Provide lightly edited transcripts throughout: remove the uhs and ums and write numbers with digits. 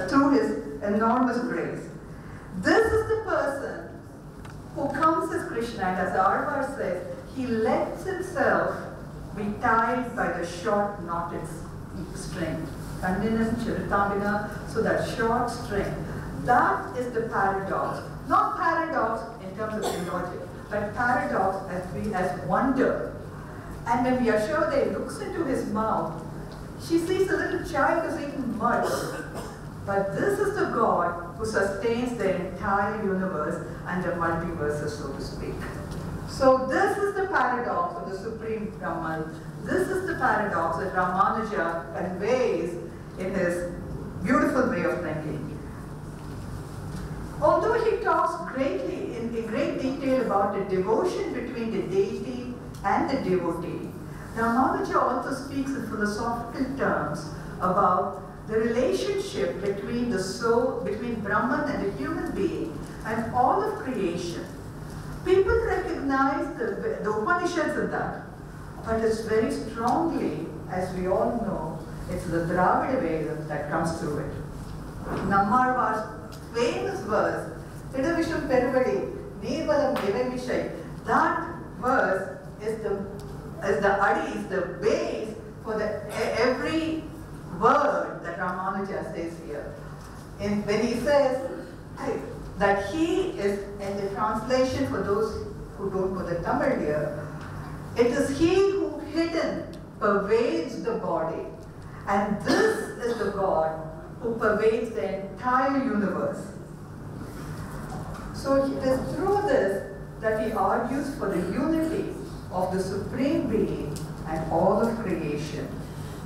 through his enormous grace. This is the person who comes as Krishna, and as Arvar says, he lets himself be tied by the short knotted string. Kandinas Chiritamina, so that short string. That is the paradox. Not paradox in terms of logic, but paradox as wonder. And when Yashoda looks into his mouth, she sees a little child who's eating mud. But this is the God who sustains the entire universe and the multiverses, so to speak. So this is the paradox of the Supreme Brahman. This is the paradox that Ramanuja conveys in his beautiful way of thinking. Although he talks greatly, in great detail about the devotion between the deity and the devotee, Ramanuja also speaks in philosophical terms about the relationship between the soul, between Brahman and the human being and all of creation. People recognize the Upanishads in that, but it's very strongly, as we all know, it's the Dravida Vedam that comes through it. Nammarvar's famous verse, Tidavisham Peruvadi, Nevalam Devamishai, that verse is the adi, is the base for every word that Ramanuja says here. When he says that he is, in the translation for those who don't know the Tamil here, it is he who hidden pervades the body. And this is the God who pervades the entire universe. So it is through this that he argues for the unity of the Supreme Being and all of creation,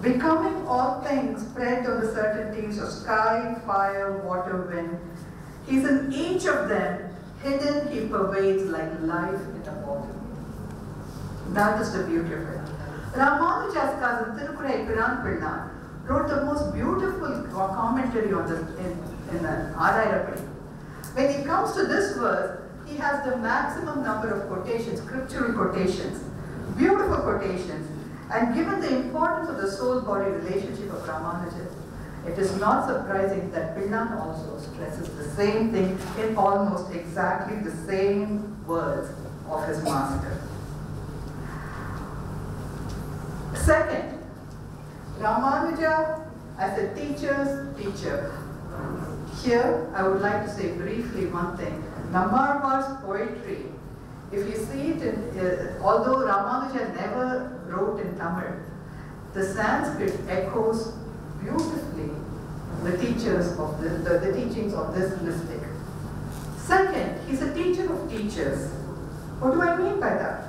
becoming all things spread on the certainties of sky, fire, water, wind. He's in each of them, hidden he pervades like life in a bottle. That is the beauty of it. Ramanuja's cousin Thirukurai Piran Pilla wrote the most beautiful commentary on this in Arairapadi. When he comes to this verse, he has the maximum number of quotations, scriptural quotations, beautiful quotations, and given the importance of the soul-body relationship of Ramanuja, it is not surprising that Pillan also stresses the same thing in almost exactly the same words of his master. Second, Ramanuja as a teacher's teacher. Here, I would like to say briefly one thing. Nammarvar's poetry, if you see it, although Ramanuja never wrote in Tamil, the Sanskrit echoes beautifully the teachers of the teachings of this mystic. Second, he's a teacher of teachers. What do I mean by that?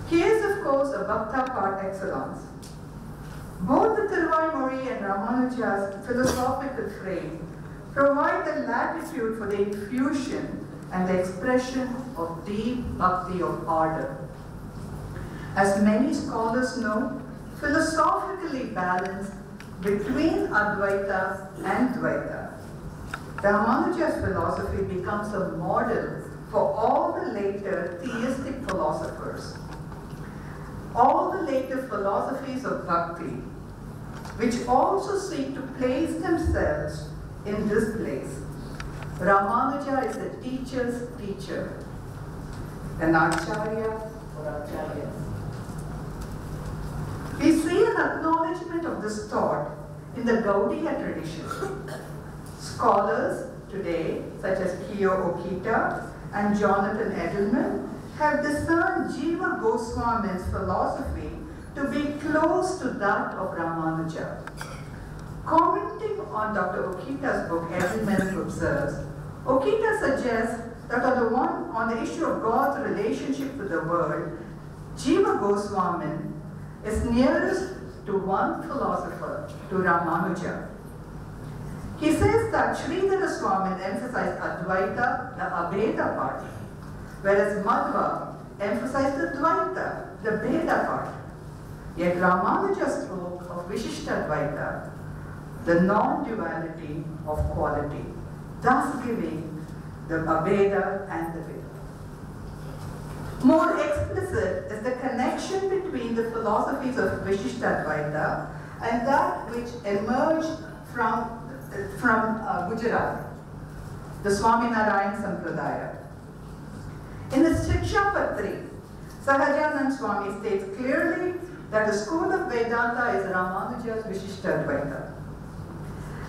He is, of course, a Bhakta par excellence. Both the Thiruvaimozhi and Ramanuja's philosophical frame provide the latitude for the infusion and the expression of deep bhakti of ardor. As many scholars know, philosophically balanced between Advaita and Dvaita, Ramanuja's philosophy becomes a model for all the later theistic philosophers. All the later philosophies of bhakti, which also seek to place themselves in this place. Ramanuja is the teacher's teacher, an acharya for acharyas. We see an acknowledgement of this thought in the Gaudiya tradition. Scholars today, such as Kiyo Okita and Jonathan Edelman, have discerned Jiva Goswami's philosophy to be close to that of Ramanuja. Commenting on Dr. Okita's book, Edelman observes, Okita suggests that on the issue of God's relationship with the world, Jiva Goswami is nearest to one philosopher, to Ramanuja. He says that Sridhara Swami emphasized Advaita, the Abheda part, whereas Madhva emphasized the Dvaita, the Bheda part. Yet Ramanuja spoke of Vishishta Dvaita, the non-duality of quality, thus giving the Abheda and the Veda. More explicit is the connection between the philosophies of Vishishta Dvaita and that which emerged from from Gujarat, the Swaminarayan Sampradaya. In his Shiksha Patri, Sahajanand Swami states clearly that the school of Vedanta is Ramanuja's Vishishtadvaita,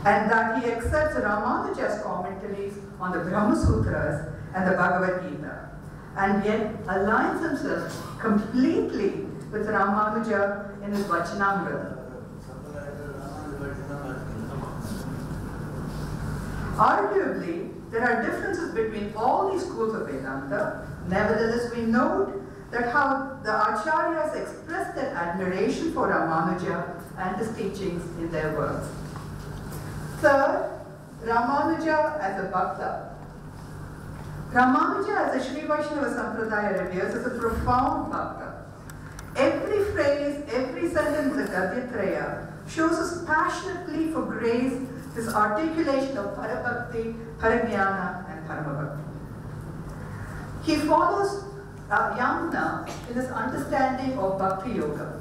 and that he accepts Ramanuja's commentaries on the Brahma Sutras and the Bhagavad Gita, and yet aligns himself completely with Ramanuja in his Vachanamrita. Arguably, there are differences between all these schools of Vedanta. Nevertheless, we note that how the Acharyas expressed their admiration for Ramanuja and his teachings in their works. Third, Ramanuja as a Bhakta. Ramanuja as a Sri Vaishnava Sampradaya reveres as a profound Bhakta. Every phrase, every sentence in the Gadyatraya shows us passionately for grace, his articulation of Parabhakti, Parajnana, and Paramabhakti. He follows Yamuna in his understanding of Bhakti Yoga.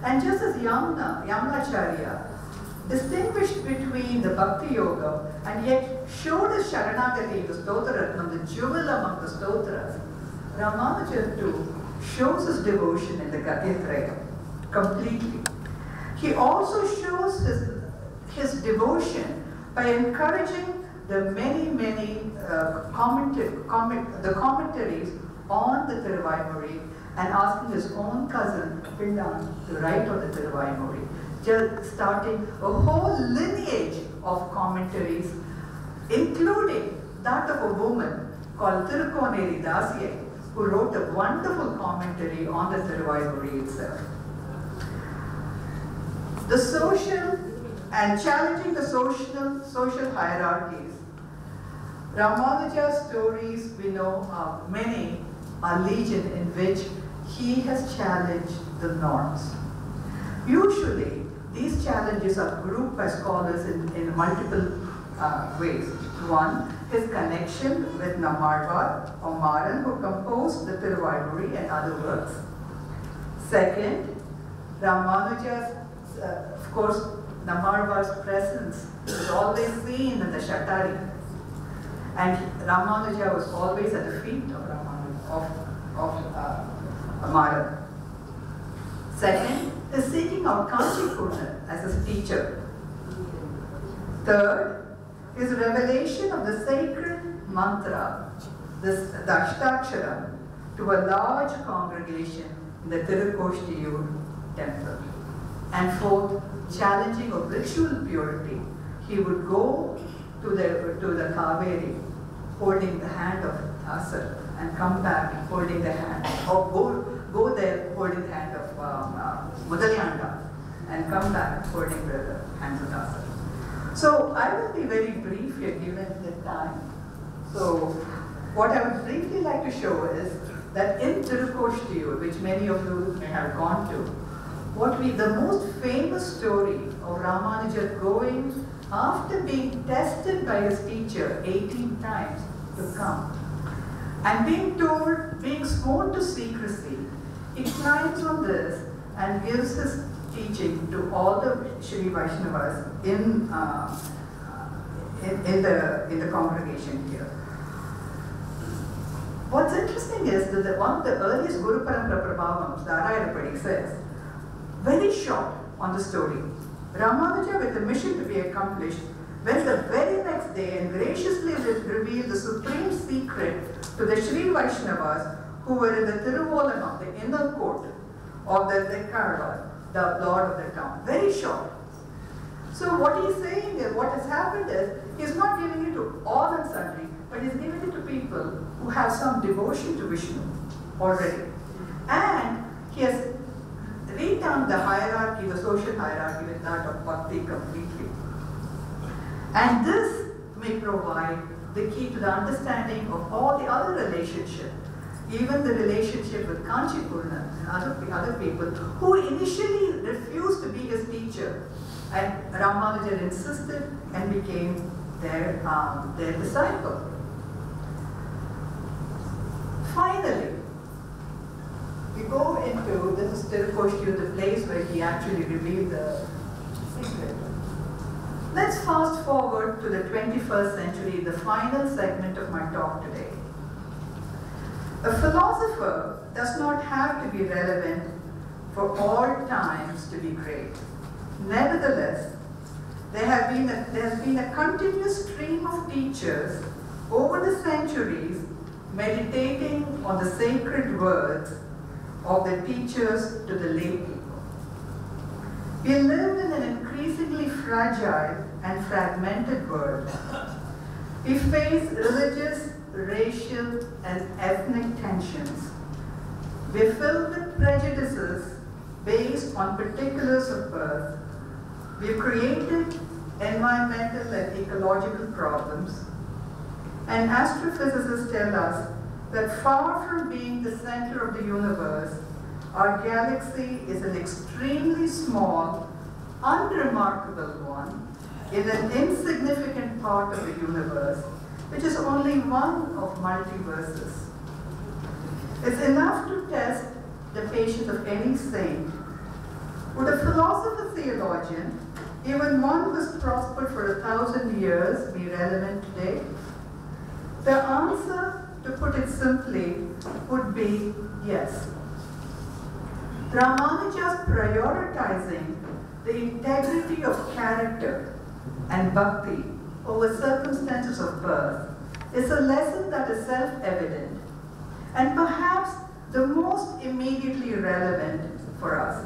And just as Yamunacharya distinguished between the Bhakti Yoga and yet showed his Sharanagati in the Stotraratnam, the jewel among the Stotras, Ramanuja too shows his devotion in the Gadyatraya completely. He also shows his devotion by encouraging the many commentaries on the Tiruvaimuri and asking his own cousin Pindan to write on the Tiruvaimuri, just starting a whole lineage of commentaries, including that of a woman called Tirukoneri Dasiye, who wrote a wonderful commentary on the Tiruvaimuri itself. The social and challenging the social hierarchies. Ramanuja's stories, we know, are many, are legion, in which he has challenged the norms. Usually, these challenges are grouped by scholars in multiple ways. One, his connection with Nammarwar or Maran, who composed the Tiruvaimuri and other works. Second, Ramanuja's, of course, Nammarwar's presence is always seen in the Shatari. And Ramanuja was always at the feet of Maran. Second, is seeking out Kanchipurna as his teacher. Third, his revelation of the sacred mantra, the Ashtakshara, to a large congregation in the Tirukoshtiyur temple. And fourth, challenging of ritual purity. He would go to the Kaveri holding the hand of Asar and come back holding the hand, or go there holding the hand of Mudalyanda and come back holding the hands of Asar. So I will be very brief here given the time. So what I would briefly like to show is that in Tirukoshtiyur, which many of you may have gone to, the most famous story of Ramanuja going after being tested by his teacher 18 times to come and being sworn to secrecy, he climbs on this and gives his teaching to all the Sri Vaishnavas in the congregation here. What's interesting is that one of the earliest Guru Parampara Prabhavams, the Arayapadi, says, very short on the story, Ramanuja, with a mission to be accomplished, went the very next day and graciously revealed the supreme secret to the Sri Vaishnavas who were in the Tiruvolanam, the inner court of the Kainkarya, the lord of the town. Very short. So what he's saying is, what has happened is, he's not giving it to all and sundry, but he's giving it to people who have some devotion to Vishnu already. And he has redone the hierarchy, the social hierarchy, with that of Bhakti completely. And this may provide the key to the understanding of all the other relationships, even the relationship with Kanchipurna and other people who initially refused to be his teacher, and Ramanuja insisted and became their disciple. Finally, we go into, this is Tirukoshtiyur, the place where he actually revealed the secret. Let's fast forward to the 21st century, the final segment of my talk today. A philosopher does not have to be relevant for all times to be great. Nevertheless, there has been a continuous stream of teachers over the centuries meditating on the sacred words of the teachers to the lay people. We live in an increasingly fragile and fragmented world. We face religious, racial, and ethnic tensions. We're filled with prejudices based on particulars of birth. We've created environmental and ecological problems. And astrophysicists tell us that far from being the center of the universe, our galaxy is an extremely small, unremarkable one in an insignificant part of the universe, which is only one of multiverses. It's enough to test the patience of any saint. Would a philosopher theologian, even one who has prospered for 1,000 years, be relevant today? The answer, to put it simply, would be yes. Ramanuja's prioritizing the integrity of character and bhakti over circumstances of birth is a lesson that is self-evident and perhaps the most immediately relevant for us.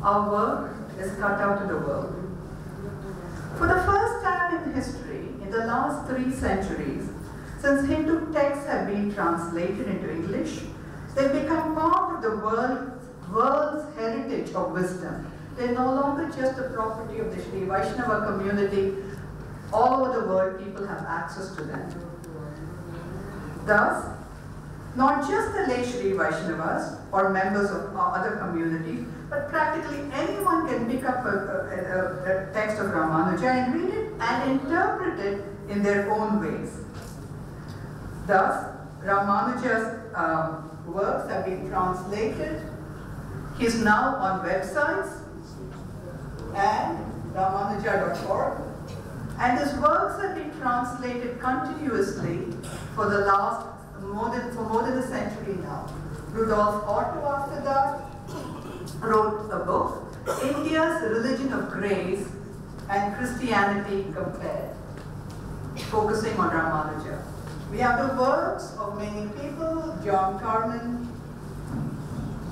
Our work is cut out of the world. For the first time in history, in the last 3 centuries, since Hindu texts have been translated into English, they've become part of the world's heritage of wisdom. They're no longer just the property of the Sri Vaishnava community. All over the world, people have access to them. Thus, not just the lay Sri Vaishnavas or members of other communities, but practically anyone can pick up a text of Ramanuja and read it and interpret it in their own ways. Thus, Ramanuja's works have been translated. He's now on websites and Ramanuja.org, and his works have been translated continuously for the last more than a century now. Rudolf Otto, after that, wrote a book, India's Religion of Grace and Christianity Compared, focusing on Ramanuja. We have the works of many people, John Carmen,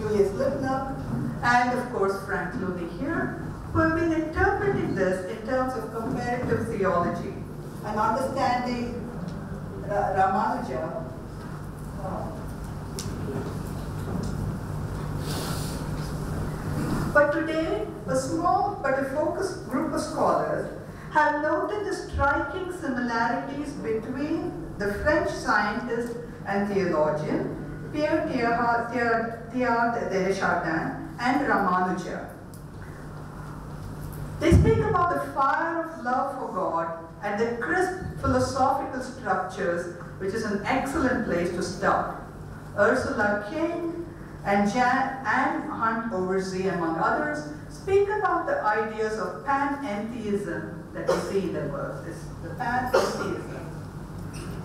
Julius Lipner, and of course Frank Looney here, who have been interpreting this in terms of comparative theology and understanding Ramanuja. But today, a small but a focused group of scholars have noted the striking similarities between the French scientist and theologian Pierre Teilhard de Chardin and Ramanuja. They speak about the fire of love for God and the crisp philosophical structures, which is an excellent place to start. Ursula King and Anne Hunt Oversea, among others, speak about the ideas of panentheism that we see in the work. The panentheism,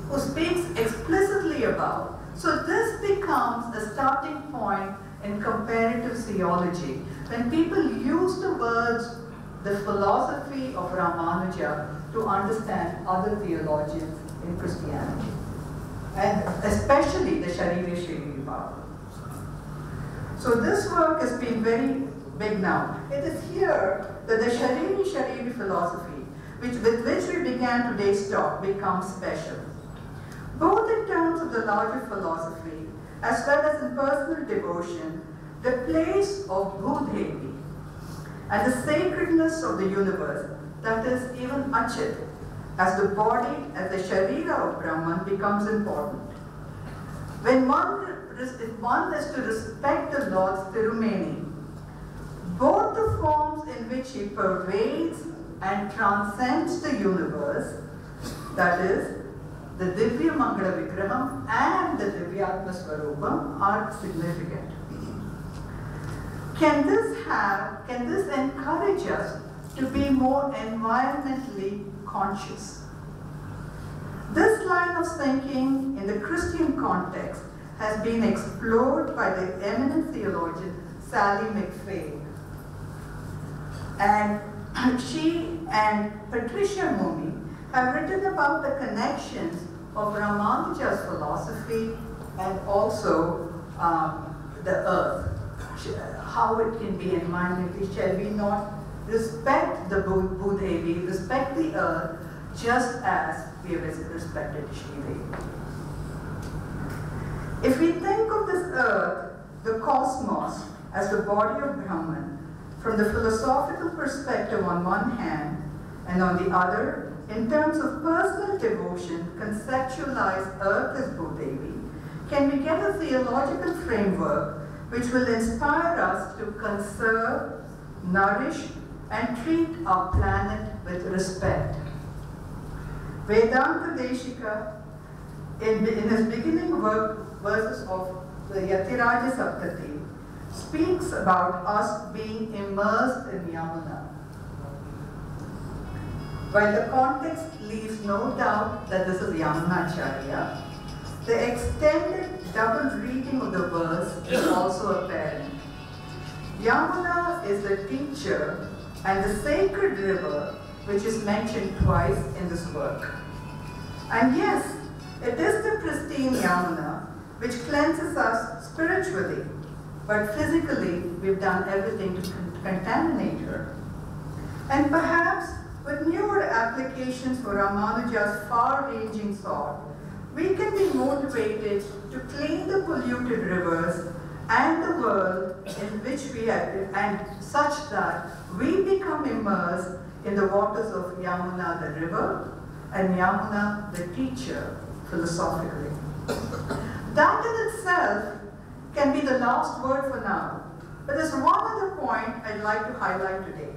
who speaks explicitly about. So this becomes a starting point in comparative theology. When people use the words, the philosophy of Ramanuja, to understand other theologians in Christianity, and especially the Shariri Shariri Bhava. So this work has been very big now. It is here that the Shariri Shariri philosophy, with which we began today's talk, becomes special. Both in terms of the larger philosophy, as well as in personal devotion, the place of Bhudevi and the sacredness of the universe, that is even Achit, as the body, as the Sharira of Brahman, becomes important. When one is to respect the Lord's Tirumeni, both the forms in which he pervades and transcends the universe, that is, the Divya Mangala Vigraham and the Divyatma Swarupam, are significant. Can this encourage us to be more environmentally conscious. This line of thinking in the Christian context has been explored by the eminent theologian Sally McFain. And she and Patricia Mumi have written about the connections of Ramanuja's philosophy and also the earth, how it can be environmentally. Shall we not respect the Bhudevi, respect the earth, just as we have respected Shridevi? If we think of this earth, the cosmos, as the body of Brahman, from the philosophical perspective on one hand, and on the other, in terms of personal devotion, conceptualize earth as Bhudevi, can we get a theological framework which will inspire us to conserve, nourish, and treat our planet with respect? Vedanta Deshika, in his beginning verses of the Yatiraja Saptati, speaks about us being immersed in Yamuna. While the context leaves no doubt that this is Ramanujacharya, the extended double reading of the verse is also apparent. Yamuna is the teacher and the sacred river which is mentioned twice in this work. And yes, it is the pristine Yamuna which cleanses us spiritually, but physically we've done everything to contaminate her. And perhaps with newer applications for Ramanuja's far-ranging thought, we can be motivated to clean the polluted rivers and the world in which we are, and such that we become immersed in the waters of Yamuna the river and Yamuna the teacher philosophically. That in itself can be the last word for now, but there's one other point I'd like to highlight today.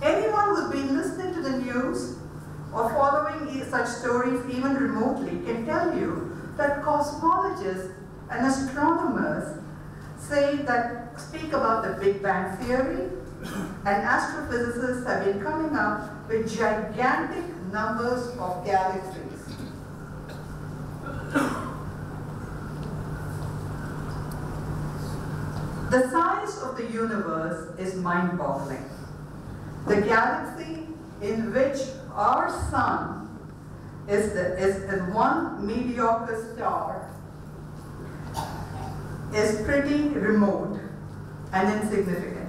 Anyone who's been listening to the news or following such stories even remotely can tell you that cosmologists and astronomers speak about the Big Bang theory, and astrophysicists have been coming up with gigantic numbers of galaxies. The size of the universe is mind-boggling. The galaxy in which our sun is one mediocre star is pretty remote and insignificant.